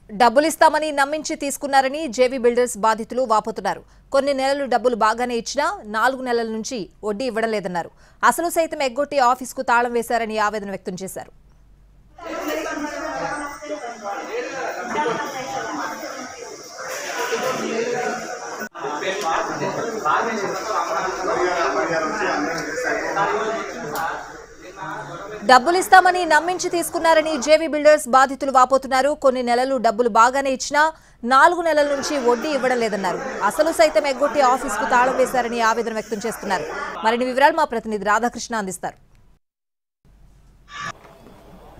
డబ్బులిస్తామని నమ్మించి తీసుకున్నారని JV builders బాధితులు వాపోతున్నారు. కొన్ని నెలలు డబ్బులు బాగానే ఇచ్చినా 4 నెలల నుంచి వడ్డీ ఇవ్వడం లేదన్నారు. అసలు సైతం ఎగ్గొట్టి ఆఫీసుకు తాళం వేశారని ఆవేదన వ్యక్తం చేశారు. డబ్బులిస్తామని నమ్మించి తీసుకున్నారని జేవీ బిల్డర్స్ బాధితులు వాపోతున్నారు. కొన్ని నెలలు డబ్బులు బాగానే ఇచ్చినా 4 నెలల నుంచి వడ్డీ ఇవ్వడం లేదన్నారు. అసలు సైతం ఎగ్గొట్టి ఆఫీసుకు తాళం వేశారని ఆవేదన వ్యక్తం చేస్తున్నారు. మరిన్ని వివరాలు మా ప్రతినిధి రాధాకృష్ణ అందిస్తారు.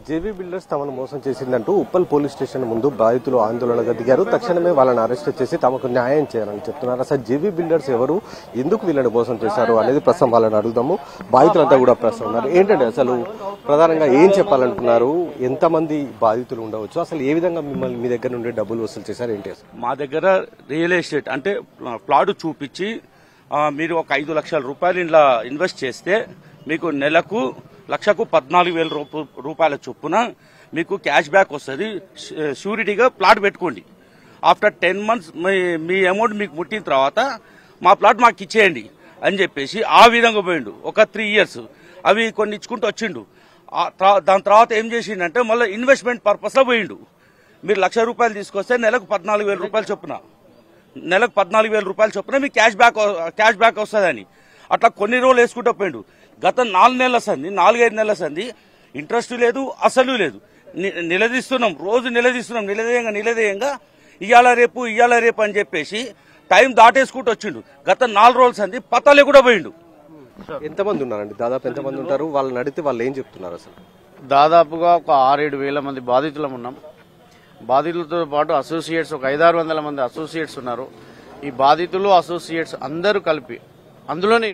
జేవీ బిల్డర్స్ తమను మోసం చేసిందంటూ ఉప్పల్ పోలీస్ స్టేషన్ ముందు బాధితులు ఆందోళనగా దిగారు. తక్షణమే వాళ్ళని అరెస్ట్ చేసి తమకు న్యాయం చేయాలని చెప్తున్నారు. అసలు జేవీ బిల్డర్స్ ఎవరు, ఎందుకు వీళ్ళని మోసం చేశారు అనేది ప్రస్తుతం వాళ్ళని అడుగుదాము. బాధితులంతా కూడా ప్రస్తుతం ఉన్నారు. ఏంటంటే అసలు ప్రధానంగా ఏం చెప్పాలనుకున్నారు, ఎంతమంది బాధితులు ఉండవచ్చు, అసలు ఏ విధంగా మిమ్మల్ని మీ దగ్గర నుండి డబ్బులు వసూలు చేశారు ఏంటి? మా దగ్గర రియల్ ఎస్టేట్ అంటే ప్లాట్ చూపించి మీరు ఒక 5 లక్షల రూపాయలు ఇలా ఇన్వెస్ట్ చేస్తే మీకు నెలకు లక్షకు 14,000 రూపాయల చొప్పున మీకు క్యాష్ బ్యాక్ వస్తుంది. షూరిటీగా ప్లాట్ పెట్టుకోండి. ఆఫ్టర్ 10 months మీ అమౌంట్ మీకు ముట్టిన తర్వాత మా ప్లాట్ మాకు ఇచ్చేయండి అని చెప్పేసి ఆ విధంగా పోయిండు. ఒక 3 years అవి కొన్ని ఇచ్చుకుంటూ వచ్చిండు. దాని తర్వాత ఏం చేసిండంటే మళ్ళీ ఇన్వెస్ట్మెంట్ పర్పస్లో పోయిండు. మీరు ₹1,00,000 తీసుకొస్తే నెలకు 14,000 రూపాయలు చొప్పున మీకు క్యాష్ బ్యాక్ వస్తుందని అట్లా కొన్ని రోజులు వేసుకుంటూ పోయిండు. గత 4 నెలల సంది 4-5 నెలల సంది ఇంట్రెస్ట్ లేదు, అసలు లేదు. నిలదీస్తున్నాం, రోజు నిలదీయంగా ఇయ్యాల రేపు అని చెప్పేసి టైం దాటేసుకుంటూ వచ్చిండు. గత 4 రోజుల సంది పతాలే కూడా పోయిండు. ఎంతమంది ఉన్నారండి? దాదాపు ఎంతమంది ఉంటారు? వాళ్ళని అడిగితే వాళ్ళు ఏం చెప్తున్నారు? అసలు దాదాపుగా ఒక 6-7 వేల మంది బాధితులం ఉన్నాం. బాధితులతో పాటు అసోసియేట్స్ ఒక 500-600 మంది అసోసియేట్స్ ఉన్నారు. ఈ బాధితులు అసోసియేట్స్ అందరూ కలిపి అందులోనే